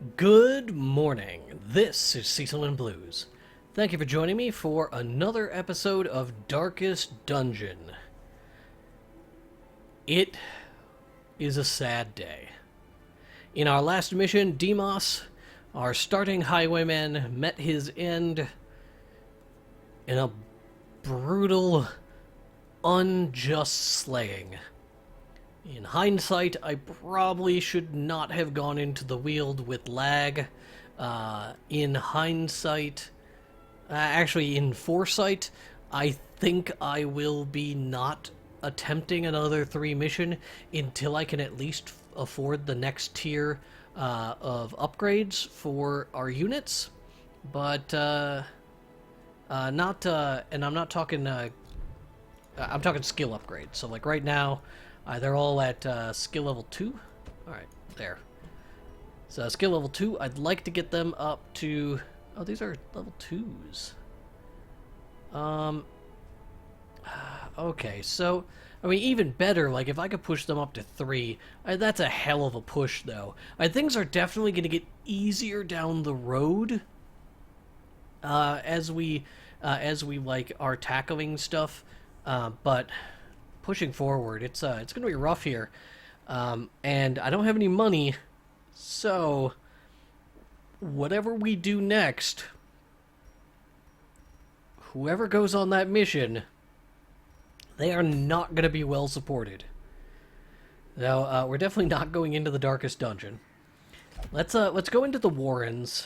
Good morning. This is Cecil and Blues. Thank you for joining me for another episode of Darkest Dungeon. It is a sad day. In our last mission, Demos, our starting highwayman, met his end in a brutal, unjust slaying. In hindsight, I probably should not have gone into the Weald with lag. In hindsight, actually in foresight, I think I will be not attempting another 3 mission until I can at least afford the next tier of upgrades for our units. But, not, and I'm not talking, I'm talking skill upgrades. So like right now, they're all at skill level 2. Alright, there. So skill level 2, I'd like to get them up to... Oh, these are level 2s. Okay, so... I mean, even better, like, if I could push them up to 3, that's a hell of a push, though. Things are definitely going to get easier down the road as we, like, are tackling stuff, but... pushing forward, it's gonna be rough here, and I don't have any money, so whatever we do next, whoever goes on that mission, they are not gonna be well supported. Now, we're definitely not going into the darkest dungeon. Let's go into the Warrens.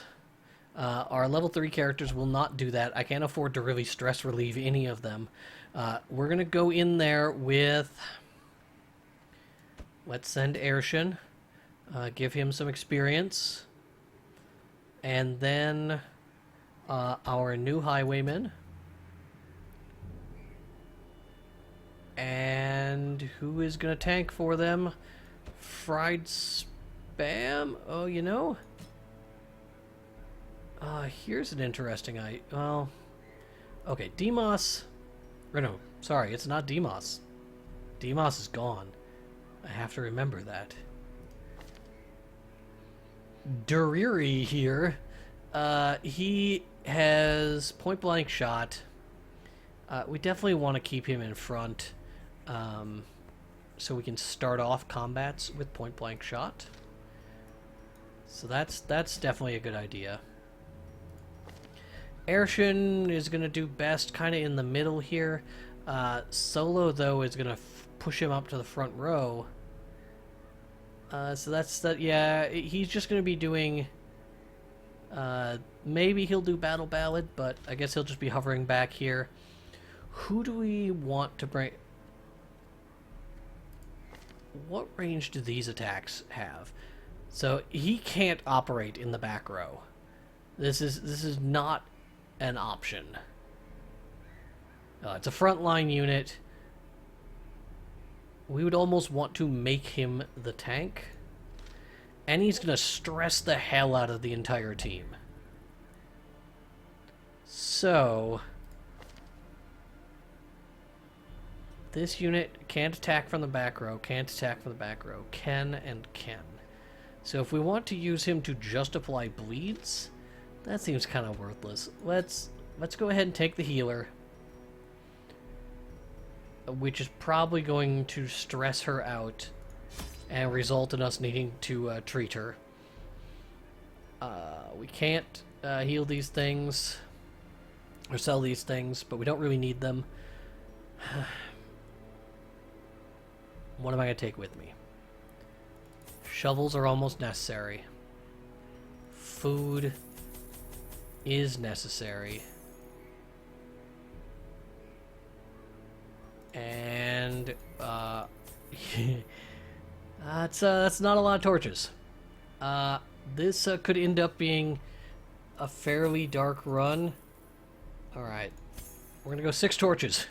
Our level 3 characters will not do that. I can't afford to really stress relieve any of them. We're going to go in there with... Let's send Arshin. Give him some experience. And then our new highwayman. And who is going to tank for them? Fried Spam? Oh, you know... here's an interesting well, okay, Demos... Or no, sorry, it's not Demos. Demos is gone. I have to remember that. Duriri here, he has point-blank shot. We definitely want to keep him in front, so we can start off combats with point-blank shot. So that's definitely a good idea. Arshin is going to do best kind of in the middle here. Solo, though, is going to push him up to the front row. So that's that. Yeah, he's just going to be doing... maybe he'll do Battle Ballad, but I guess he'll just be hovering back here. Who do we want to bring... What range do these attacks have? So he can't operate in the back row. This is not an option. It's a frontline unit. We would almost want to make him the tank. And he's going to stress the hell out of the entire team. So... this unit can't attack from the back row, can't attack from the back row, can and can. So if we want to use him to just apply bleeds... that seems kind of worthless. Let's go ahead and take the healer, which is probably going to stress her out and result in us needing to treat her. We can't heal these things or sell these things, but we don't really need them. What am I going to take with me? Shovels are almost necessary. Food is necessary. And that's not a lot of torches. This could end up being a fairly dark run. Alright. We're gonna go 6 torches.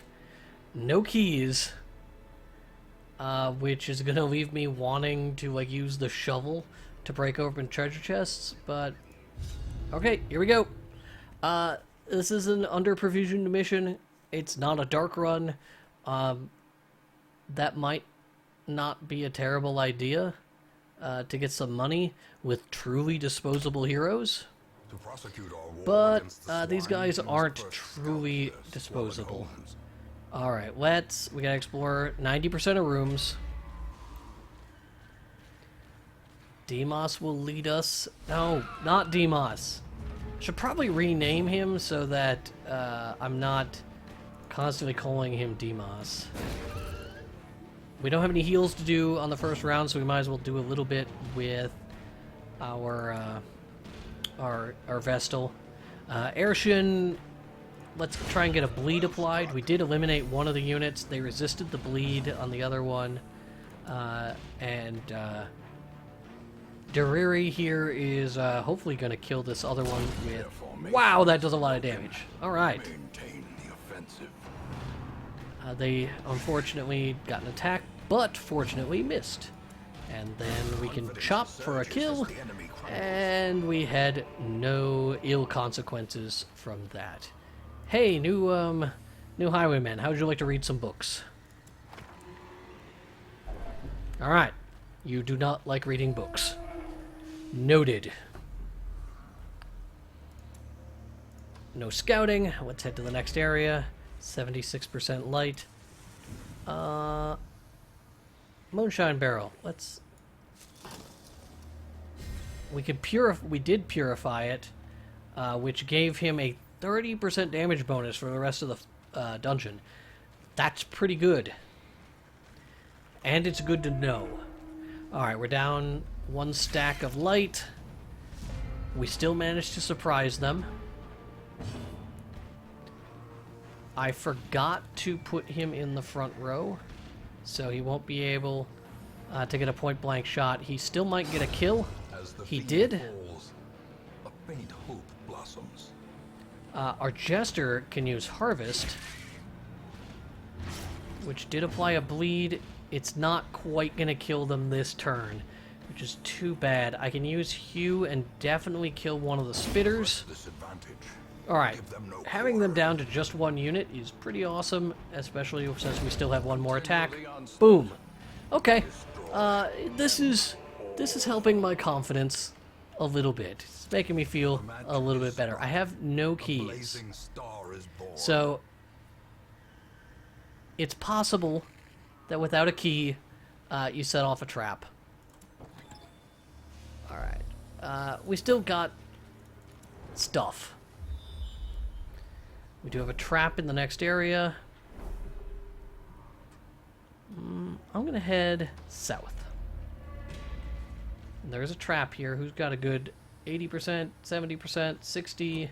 No keys. Which is gonna leave me wanting to like use the shovel to break open treasure chests, but okay, here we go. This is an under-provisioned mission. It's not a dark run. That might not be a terrible idea. to get some money with truly disposable heroes. To prosecute our war But against the these swine, guys we must aren't first truly scout their disposable. swollen homes. Alright, we gotta explore 90% of rooms. Demos will lead us. No, not Demos. Should probably rename him so that I'm not constantly calling him Demos. We don't have any heals to do on the first round, so we might as well do a little bit with our Vestal. Aershin, let's try and get a bleed applied. We did eliminate one of the units. They resisted the bleed on the other one. Dariri here is hopefully going to kill this other one with... Wow, that does a lot of damage. Alright. Maintain the offensive. They unfortunately got an attack, but fortunately missed. And then we can chop for a kill, and we had no ill consequences from that. Hey, new highwayman, how would you like to read some books? Alright, you do not like reading books. Noted. No scouting, let's head to the next area. 76% light. Moonshine barrel. We did purify it, which gave him a 30% damage bonus for the rest of the dungeon. That's pretty good. And it's good to know. Alright, we're down one stack of light. We still managed to surprise them. I forgot to put him in the front row, so he won't be able to get a point-blank shot. He still might get a kill. He did. Falls, a faint hope blossoms. Our Jester can use Harvest, which did apply a bleed. It's not quite going to kill them this turn, which is too bad. I can use Hue and definitely kill one of the spitters. Alright, having them down to just one unit is pretty awesome, especially since we still have one more attack. Boom! Okay, this is helping my confidence a little bit. It's making me feel a little bit better. I have no keys, so it's possible that without a key, you set off a trap. Alright, we still got stuff. We do have a trap in the next area. I'm gonna head south. And there's a trap here. Who's got a good 80%, 70%, 60,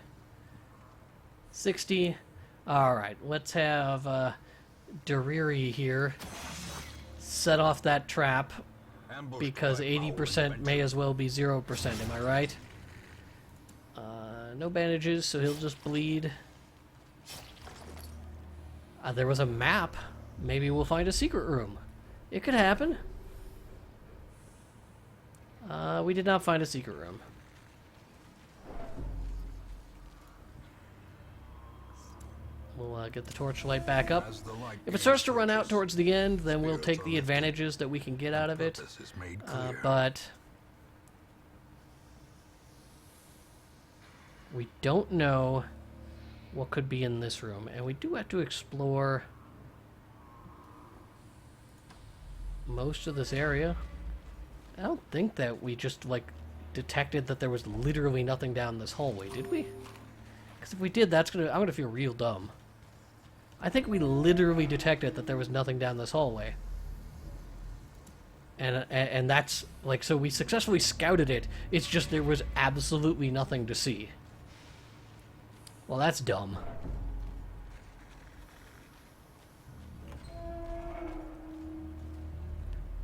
60? Alright, let's have Dariri here set off that trap, because 80% may as well be 0%, am I right? No bandages, so he'll just bleed. There was a map. Maybe we'll find a secret room. It could happen. We did not find a secret room. We'll get the torchlight back up. If it starts to run out towards the end, then we'll take the advantages that we can get out of it. But we don't know what could be in this room, and we do have to explore most of this area. I don't think that we just, like, detected that there was literally nothing down this hallway, did we? Because if we did, I'm gonna feel real dumb. I think we literally detected that there was nothing down this hallway. And that's, like, so we successfully scouted it. It's just there was absolutely nothing to see. Well, that's dumb.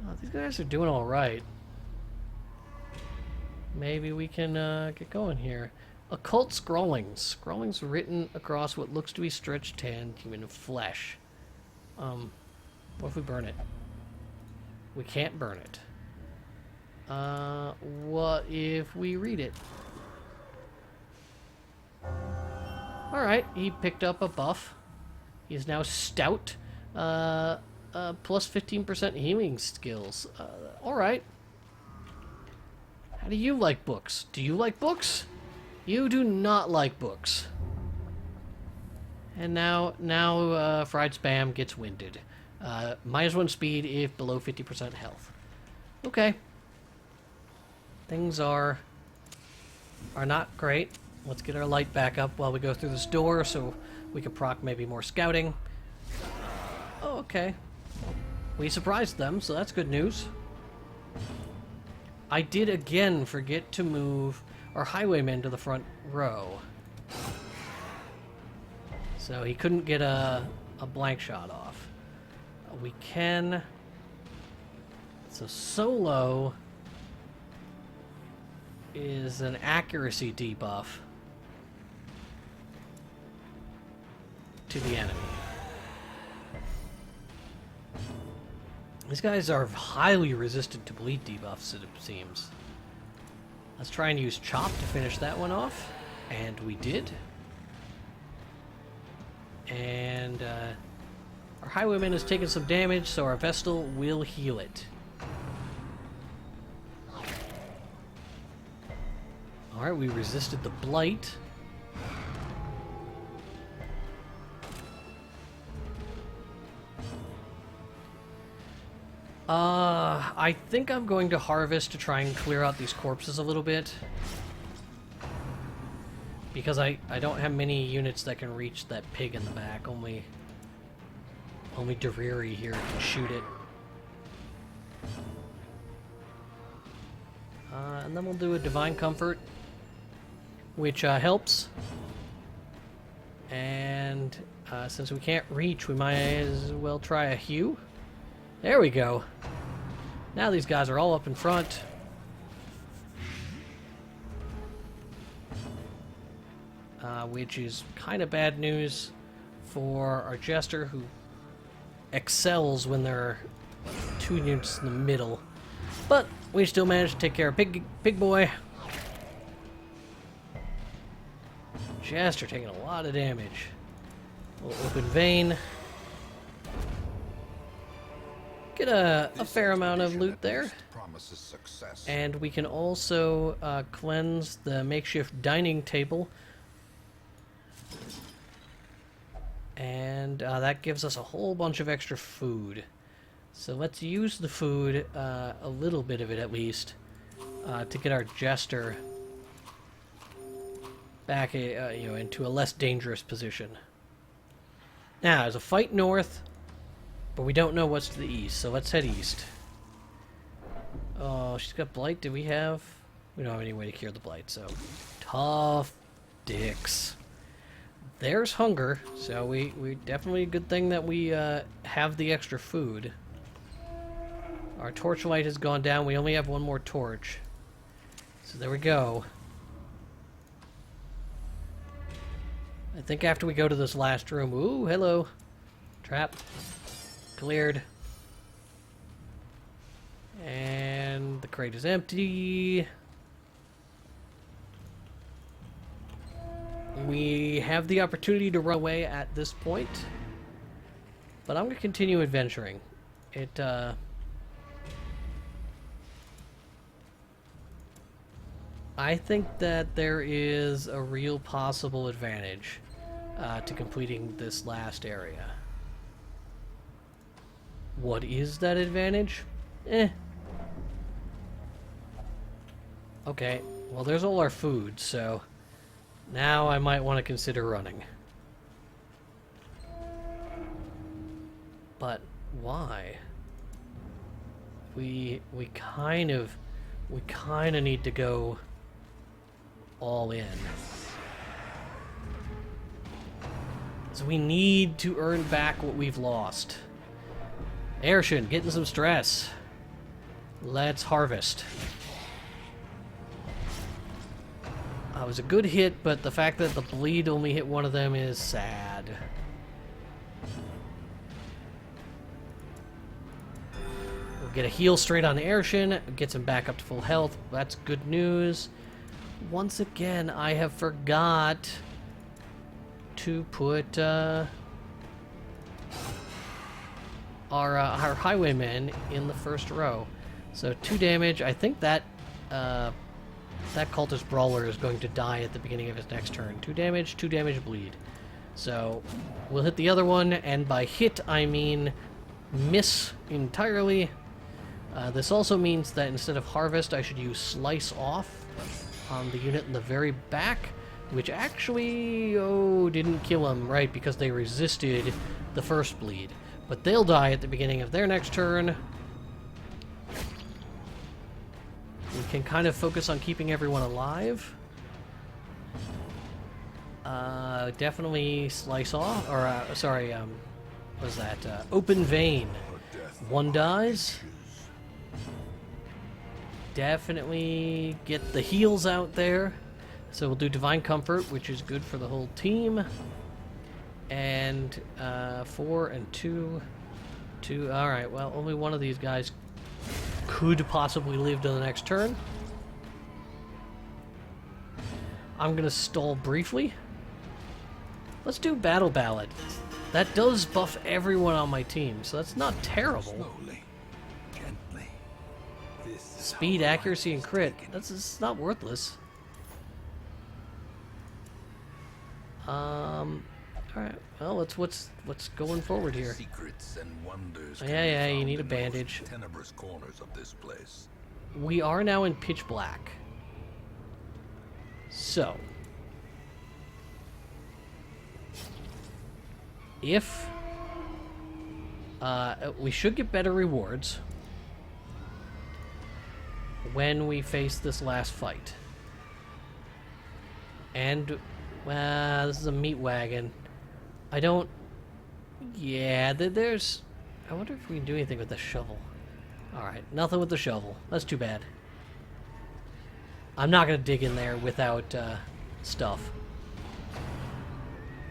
Oh, these guys are doing all right. Maybe we can get going here. Occult scrawlings. Scrawlings written across what looks to be stretched tan human flesh. What if we burn it? We can't burn it. What if we read it? Alright, he picked up a buff. He is now stout. Plus 15% healing skills. Alright. How do you like books? Do you like books? You do not like books. And now, Fried Spam gets winded. -1 speed if below 50% health. Okay. Things are not great. Let's get our light back up while we go through this door so we can proc maybe more scouting. Oh, okay. We surprised them, so that's good news. I did again forget to move our highwayman to the front row. So he couldn't get a blank shot off. We can... So solo is an accuracy debuff to the enemy. These guys are highly resistant to bleed debuffs, it seems. Let's try and use Chop to finish that one off. And we did. And our highwayman has taken some damage, so our Vestal will heal it. Alright, we resisted the Blight. I think I'm going to harvest to try and clear out these corpses a little bit. Because I don't have many units that can reach that pig in the back. Only Deriri here can shoot it. And then we'll do a Divine Comfort, which helps. And since we can't reach, we might as well try a Hew. There we go. Now these guys are all up in front. Which is kind of bad news for our Jester, who excels when there are 2 units in the middle. But we still managed to take care of Pig Boy. Jester taking a lot of damage. We'll open Vein. Get a fair amount of loot there. And we can also cleanse the makeshift dining table. And that gives us a whole bunch of extra food. So let's use the food, a little bit of it at least, to get our Jester back into a less dangerous position. Now, there's a fight north, but we don't know what's to the east, so let's head east. Oh, she's got Blight. Do we have... We don't have any way to cure the Blight, so... Tough dicks. There's hunger, so we definitely a good thing that we have the extra food. Our torchlight has gone down. We only have one more torch. So there we go. I think after we go to this last room... Ooh, hello. Trap. Cleared. And the crate is empty. We have the opportunity to run away at this point. But I'm going to continue adventuring. I think that there is a real possible advantage to completing this last area. What is that advantage? Okay, well there's all our food, so now I might want to consider running. But why? We kind of need to go all in. So we need to earn back what we've lost. Aershin, getting some stress. Let's harvest. It was a good hit, but the fact that the bleed only hit one of them is sad. We'll get a heal straight on Aershin. Gets him back up to full health. That's good news. Once again, I have forgot to put our highwaymen in the first row. So 2 damage. I think that That cultist brawler is going to die at the beginning of his next turn. 2 damage, 2 damage bleed. So we'll hit the other one, and by hit I mean miss entirely. This also means that instead of harvest, I should use slice off on the unit in the very back, which actually, didn't kill him, right, because they resisted the first bleed. But they'll die at the beginning of their next turn. We can kind of focus on keeping everyone alive. Definitely slice off, or, what was that? Open vein. 1 dies. Definitely get the heals out there. So we'll do Divine Comfort, which is good for the whole team. And 4 and 2. Alright, well, only one of these guys could possibly live to the next turn. I'm going to stall briefly. Let's do Battle Ballad. That does buff everyone on my team, so that's not terrible. Slowly, gently. This is Speed, how accuracy, life and is crit. taken. It's not worthless. Alright, well, what's going forward here? Secrets and wonders Yeah, can be yeah, you found need a in the most bandage. Tenebrous corners of this place. We are now in pitch black. So, if we should get better rewards when we face this last fight. And, well, this is a meat wagon. I don't... Yeah, there's... I wonder if we can do anything with the shovel. Alright, nothing with the shovel. That's too bad. I'm not going to dig in there without stuff.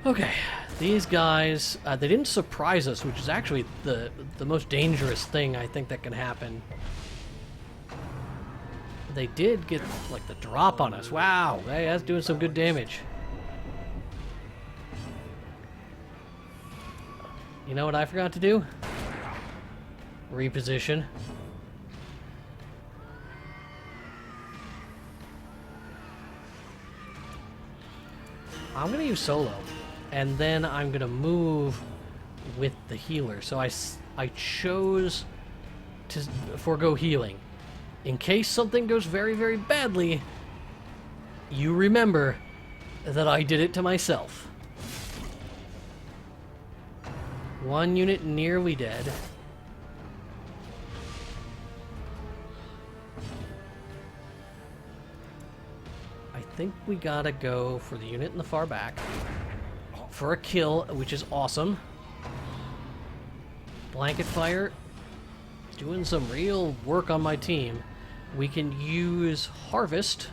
Okay, these guys, they didn't surprise us, which is actually the most dangerous thing I think that can happen. They did get, like, the drop on us. Wow, hey, that's doing some good damage. You know what I forgot to do? Reposition. I'm going to use solo, and then I'm going to move with the healer. So I chose to forego healing. In case something goes very, very badly, you remember that I did it to myself. 1 unit nearly dead. I think we gotta go for the unit in the far back for a kill, which is awesome. Blanket fire, doing some real work on my team. We can use harvest.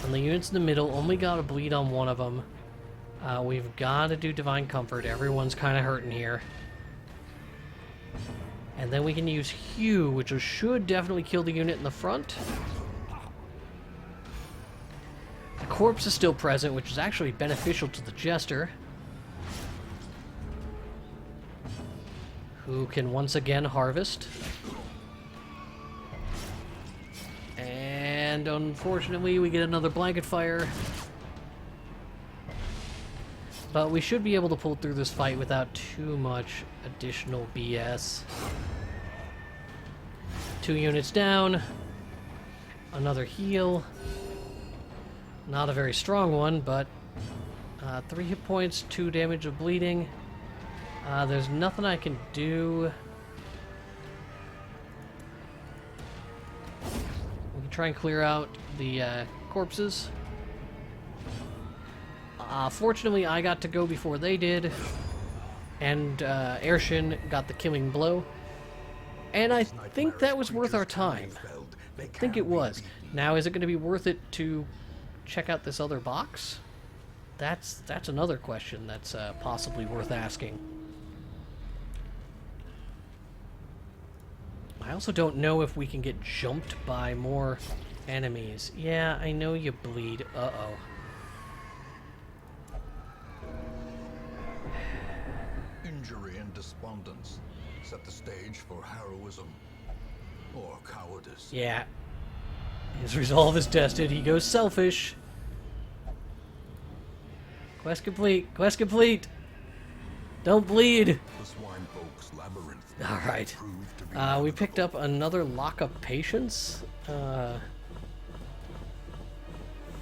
And the units in the middle only got a bleed on one of them. We've got to do Divine Comfort. Everyone's kind of hurting here. And then we can use Hew, which should definitely kill the unit in the front. The corpse is still present, which is actually beneficial to the Jester, who can once again harvest. And unfortunately, we get another blanket fire. But we should be able to pull through this fight without too much additional BS. 2 units down. Another heal. Not a very strong one, but 3 hit points, 2 damage of bleeding. There's nothing I can do. We can try and clear out the corpses. Fortunately, I got to go before they did, and Arshin got the killing blow. And I think that was worth our time. I think it was. Now, is it going to be worth it to check out this other box? That's another question that's possibly worth asking. I also don't know if we can get jumped by more enemies. Yeah, I know you bleed. Uh-oh. Injury and despondence set the stage for heroism or cowardice. Yeah. His resolve is tested. He goes selfish. Quest complete. Quest complete. Don't bleed. The swine folk's labyrinth All right. proved to be We picked up another lock of patience,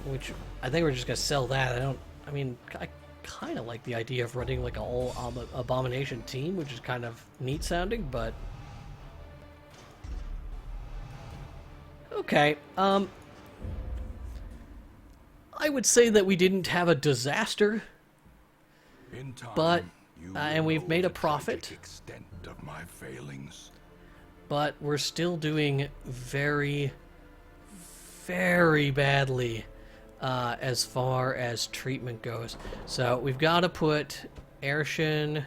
which I think we're just gonna sell that. I mean, I kind of like the idea of running like a whole abomination team, which is kind of neat sounding, but okay. I would say that we didn't have a disaster, in time, but you and will we've know made a the profit. tragic extent of my failings. But we're still doing very, very badly as far as treatment goes. So we've got to put Arshin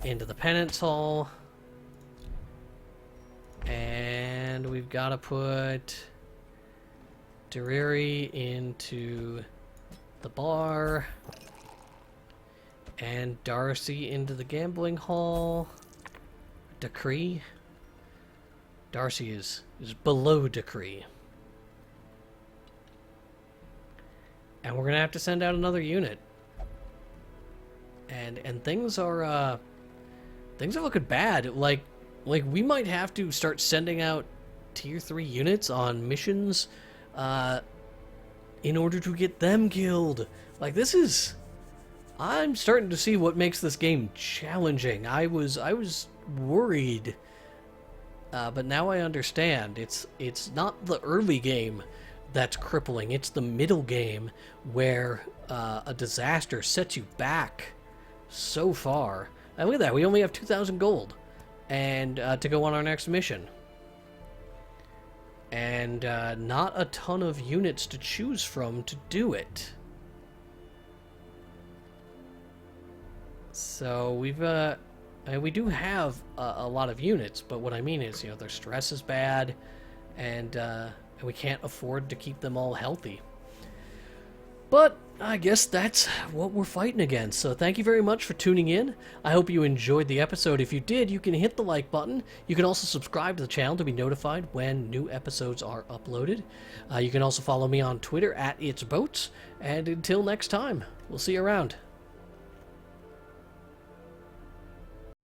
into the penance hall. And we've got to put Dariri into the bar. And Darcy into the gambling hall. Decree. Darcy is below Decree. And we're gonna have to send out another unit. And things are looking bad. Like we might have to start sending out tier 3 units on missions in order to get them killed. Like this is I'm starting to see what makes this game challenging. I was worried, but now I understand. It's not the early game that's crippling. It's the middle game where a disaster sets you back so far. And look at that. We only have 2,000 gold and to go on our next mission. And not a ton of units to choose from to do it. So we do have a lot of units, but what I mean is, you know, their stress is bad, and we can't afford to keep them all healthy. But I guess that's what we're fighting against. So thank you very much for tuning in. I hope you enjoyed the episode. If you did, you can hit the like button. You can also subscribe to the channel to be notified when new episodes are uploaded. You can also follow me on Twitter @itsboats. And until next time, we'll see you around.